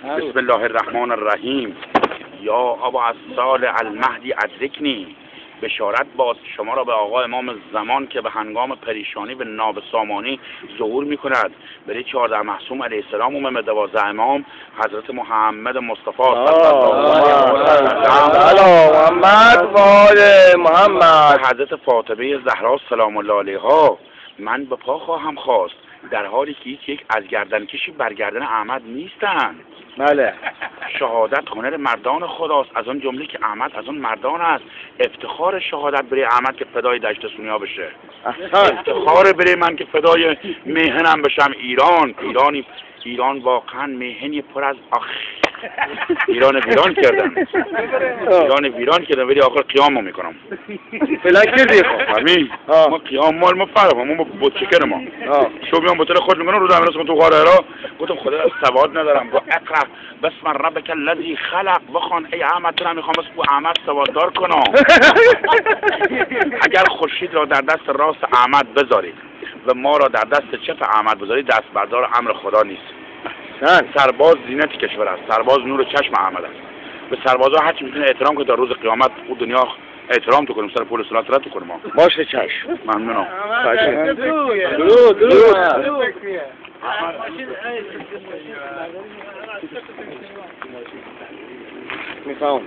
بسم الله الرحمن الرحیم. یا ابا الصالح المهدی ادرکنی، بشارت باز شما را به آقا امام زمان که به هنگام پریشانی به ناب سامانی ظهور می کند. برای 14 معصوم علیه السلام و 12 امام حضرت محمد مصطفی محمد وآل محمد، حضرت فاطمه زهرا سلام الله علیها من به پا خواهم خواست، در حالی که یک از گردنکشی بر گردن احمد نیستند. بله. شهادت هنر مردان خداست، از آن جمله که احمد از آن مردان است. افتخار شهادت برای احمد که فدای دشت سونیا بشه. افتخار برای من که فدای میهنم بشم. ایران واقعا میهنی پر از ایران ویران کردن ولی آخر قیام ما میکنم. فعلا کردی خب همین ما قیام مال ما فرق ما بوتشکر ما شو میام بطور خود میکنم رو زمین تو غاره را گفتم خدا سواد ندارم. گفت اقرا بسم ربک الذی خلق بخوان. ای احمد تو میخوام بس بو احمد سواددار کنم. اگر خورشید را در دست راست احمد بذارید و ما را در دست چپ احمد بذارید، دست بردار امر خدا نیست. سرباز زینت کشور است، سرباز نور چشم احمد است. به سربازها هرچی میتونه احترام کنه تا روز قیامت او دنیا احترام تو کنیم، سر پول صلات رد کنیم. ما باشه چشم. ممنونم. درود. میخوام